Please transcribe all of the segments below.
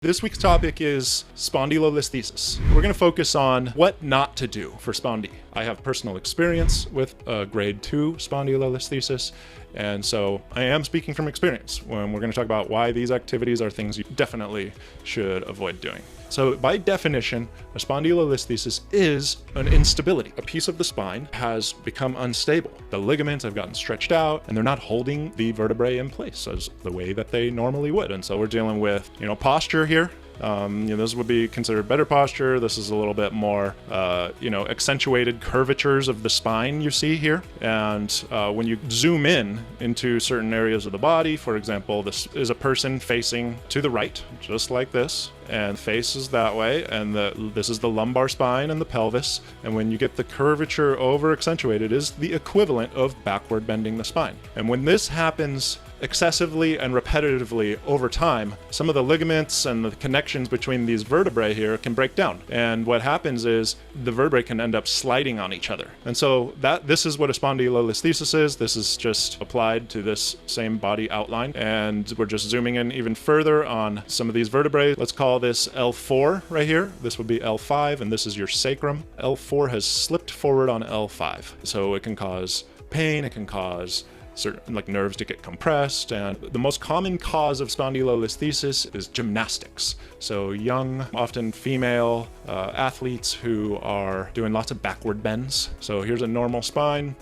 This week's topic is spondylolisthesis. We're going to focus on what not to do for spondy. I have personal experience with grade 2 spondylolisthesis, and so I am speaking from experience when we're going to talk about why these activities are things you definitely should avoid doing. So by definition, a spondylolisthesis is an instability. A piece of the spine has become unstable. The ligaments have gotten stretched out and they're not holding the vertebrae in place as the way that they normally would. And so we're dealing with, posture here. This would be considered better posture. This is a little bit more, accentuated curvatures of the spine you see here. And when you zoom in into certain areas of the body, for example, this is a person facing to the right, just like this, and faces that way. And this is the lumbar spine and the pelvis. And when you get the curvature over accentuated, it is the equivalent of backward bending the spine. And when this happens excessively and repetitively over time, some of the ligaments and the connections between these vertebrae here can break down. And what happens is the vertebrae can end up sliding on each other. And so this is what a spondylolisthesis is. This is just applied to this same body outline. And we're just zooming in even further on some of these vertebrae. Let's call this L4 right here. This would be L5, and this is your sacrum. L4 has slipped forward on L5. So it can cause pain, it can cause certain nerves to get compressed, and the most common cause of spondylolisthesis is gymnastics. So young, often female athletes who are doing lots of backward bends. So here's a normal spine,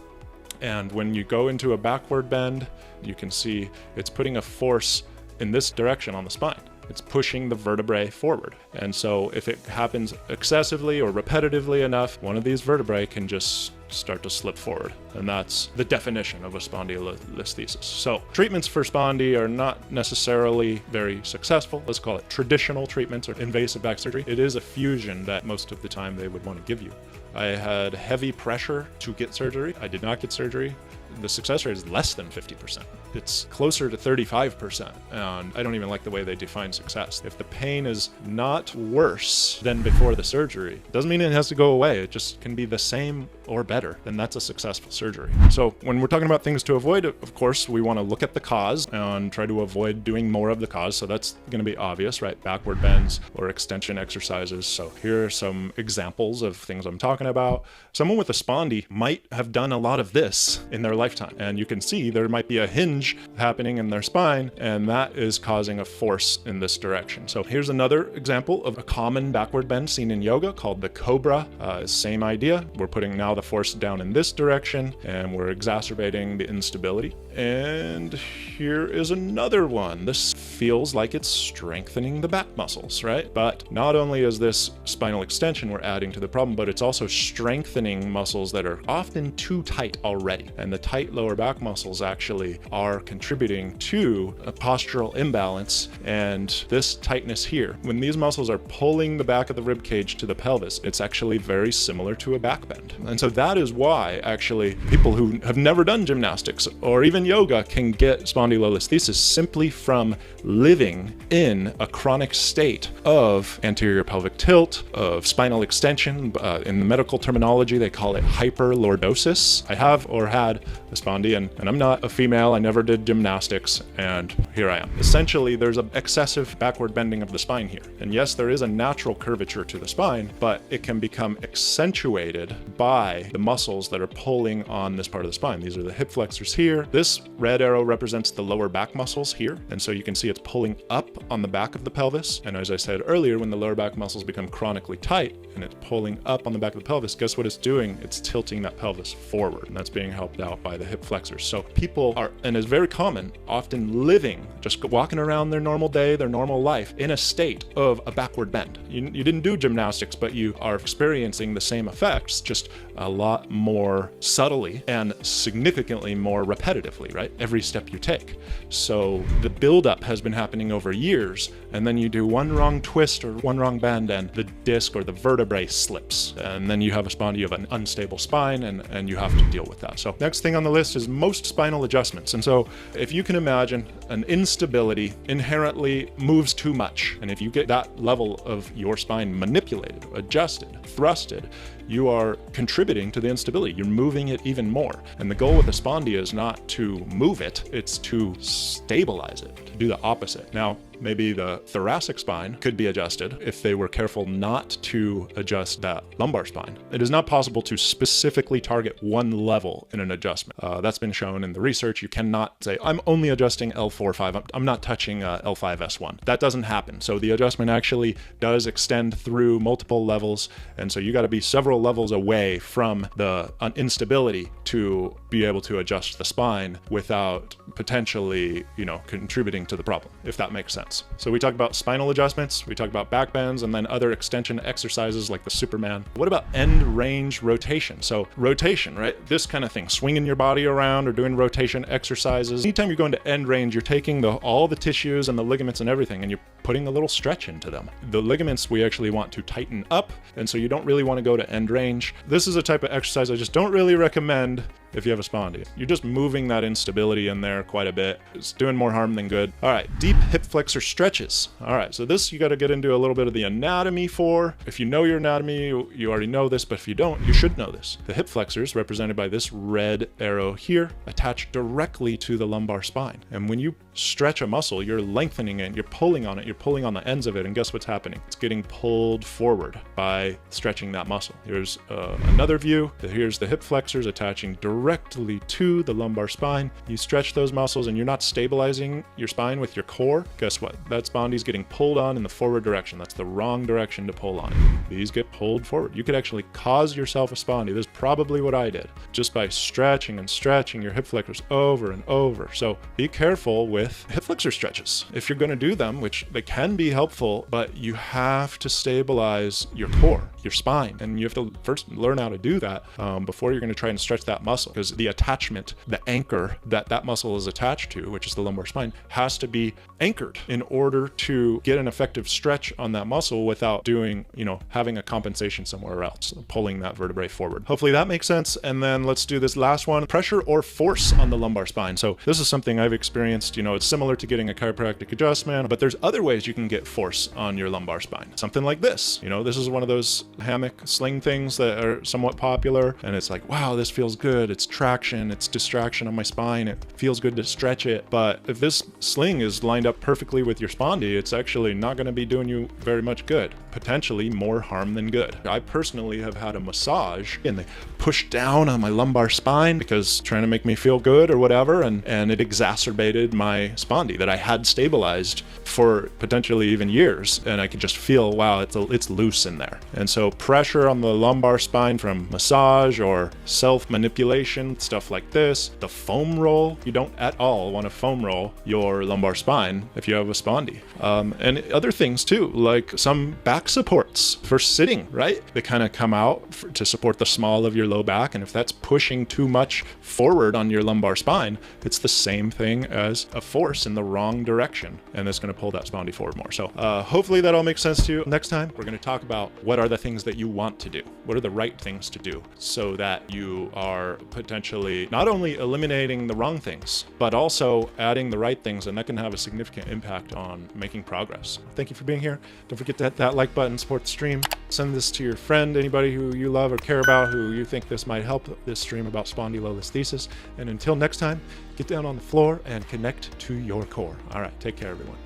and when you go into a backward bend, you can see it's putting a force in this direction on the spine. It's pushing the vertebrae forward. And so if it happens excessively or repetitively enough, one of these vertebrae can just start to slip forward. And that's the definition of a spondylolisthesis. So treatments for spondy are not necessarily very successful. Let's call it traditional treatments or invasive back surgery. It is a fusion that most of the time they would want to give you. I had heavy pressure to get surgery. I did not get surgery. The success rate is less than 50%. It's closer to 35%, and I don't even like the way they define success. If the pain is not worse than before the surgery, doesn't mean it has to go away. It just can be the same or better, then that's a successful surgery. So when we're talking about things to avoid, of course, we want to look at the cause and try to avoid doing more of the cause. So that's going to be obvious, right? Backward bends or extension exercises. So here are some examples of things I'm talking about. Someone with a spondy might have done a lot of this in their lifetime, and you can see there might be a hinge happening in their spine, and that is causing a force in this direction. So here's another example of a common backward bend seen in yoga called the cobra. Same idea. We're putting now the force down in this direction, and we're exacerbating the instability. And here is another one. This feels like it's strengthening the back muscles, right? But not only is this spinal extension we're adding to the problem, but it's also strengthening muscles that are often too tight already. And the tight lower back muscles actually are contributing to a postural imbalance and this tightness here. When these muscles are pulling the back of the rib cage to the pelvis, it's actually very similar to a back bend. And so that is why actually people who have never done gymnastics or even yoga can get spondylolisthesis simply from living in a chronic state of anterior pelvic tilt, of spinal extension. In the medical terminology, they call it hyperlordosis. I have or had a spondy, and I'm not a female. I never did gymnastics, and here I am. Essentially, there's an excessive backward bending of the spine here. And yes, there is a natural curvature to the spine, but it can become accentuated by the muscles that are pulling on this part of the spine. These are the hip flexors here. This red arrow represents the lower back muscles here, and so you can see it's pulling up on the back of the pelvis. And as I said earlier, when the lower back muscles become chronically tight and it's pulling up on the back of the pelvis, guess what it's doing? It's tilting that pelvis forward, and that's being helped out by the hip flexors. So people are, and it's very common, often living, just walking around their normal day, their normal life in a state of a backward bend. You didn't do gymnastics, but you are experiencing the same effects, just a lot more subtly and significantly more repetitively, right? Every step you take. So the buildup has been happening over years, and then you do one wrong twist or one wrong bend and the disc or the vertebrae slips, and then you have a spondy of an unstable spine, and you have to deal with that. So next thing on the list is most spinal adjustments. And so if you can imagine an instability inherently moves too much, and if you get that level of your spine manipulated, adjusted, thrusted, you are contributing to the instability. You're moving it even more. And the goal with a spondy is not to move it, it's to stabilize it, to do the opposite. Now, Maybe the thoracic spine could be adjusted if they were careful not to adjust that lumbar spine. It is not possible to specifically target one level in an adjustment. That's been shown in the research. You cannot say, I'm only adjusting L4-5. I'm not touching L5-S1. That doesn't happen. So the adjustment actually does extend through multiple levels. And so you got to be several levels away from the instability to be able to adjust the spine without potentially, contributing to the problem, if that makes sense. So we talked about spinal adjustments, we talked about back bends, and then other extension exercises like the Superman. What about end range rotation? So rotation, right? This kind of thing, swinging your body around or doing rotation exercises. Anytime you go into end range, you're taking all the tissues and the ligaments and everything, and you're putting a little stretch into them. The ligaments we actually want to tighten up, and so you don't really want to go to end range. This is a type of exercise I just don't really recommend if you have a spondy. You're just moving that instability in there quite a bit. It's doing more harm than good. All right, deep hip flexor stretches. All right, so this you got to get into a little bit of the anatomy for. If you know your anatomy, you already know this, but if you don't, you should know this. The hip flexors, represented by this red arrow here, attach directly to the lumbar spine. And when you stretch a muscle, you're lengthening it, you're pulling on it, you're pulling on the ends of it, and guess what's happening? It's getting pulled forward by stretching that muscle. Here's another view. Here's the hip flexors attaching directly to the lumbar spine. You stretch those muscles and you're not stabilizing your spine with your core. Guess what? That spondy's getting pulled on in the forward direction. That's the wrong direction to pull on. These get pulled forward. You could actually cause yourself a spondy. This is probably what I did, just by stretching and stretching your hip flexors over and over. So be careful with hip flexor stretches. If you're going to do them, which they can be helpful, but you have to stabilize your core, your spine, and you have to first learn how to do that before you're going to try and stretch that muscle, because the attachment, the anchor that muscle is attached to, which is the lumbar spine, has to be anchored in order to get an effective stretch on that muscle without doing, having a compensation somewhere else, pulling that vertebrae forward. Hopefully that makes sense. And then let's do this last one, pressure or force on the lumbar spine. So this is something I've experienced. It's similar to getting a chiropractic adjustment, but there's other ways you can get force on your lumbar spine. Something like this. This is one of those hammock sling things that are somewhat popular, and it's like, wow, this feels good. It's traction, it's distraction on my spine. It feels good to stretch it. But if this sling is lined up perfectly with your spondy, it's actually not going to be doing you very much good. Potentially more harm than good. I personally have had a massage and they pushed down on my lumbar spine because trying to make me feel good or whatever, and it exacerbated my spondy that I had stabilized for potentially even years, and I could just feel, wow, it's loose in there. And so pressure on the lumbar spine from massage or self-manipulation, stuff like this, the foam roll, you don't at all want to foam roll your lumbar spine if you have a spondy. And other things too, like some back supports for sitting, right? They kind of come out to support the small of your low back, and if that's pushing too much forward on your lumbar spine, it's the same thing as a force in the wrong direction, and it's going to pull that spondy forward more. So hopefully that all makes sense to you. Next time, we're going to talk about what are the things that you want to do. What are the right things to do so that you are potentially not only eliminating the wrong things, but also adding the right things, and that can have a significant impact on making progress. Thank you for being here. Don't forget to hit that like button, support the stream. Send this to your friend, anybody who you love or care about, who you think this might help, this stream about spondylolisthesis. And until next time, get down on the floor and connect to your core. All right, take care, everyone.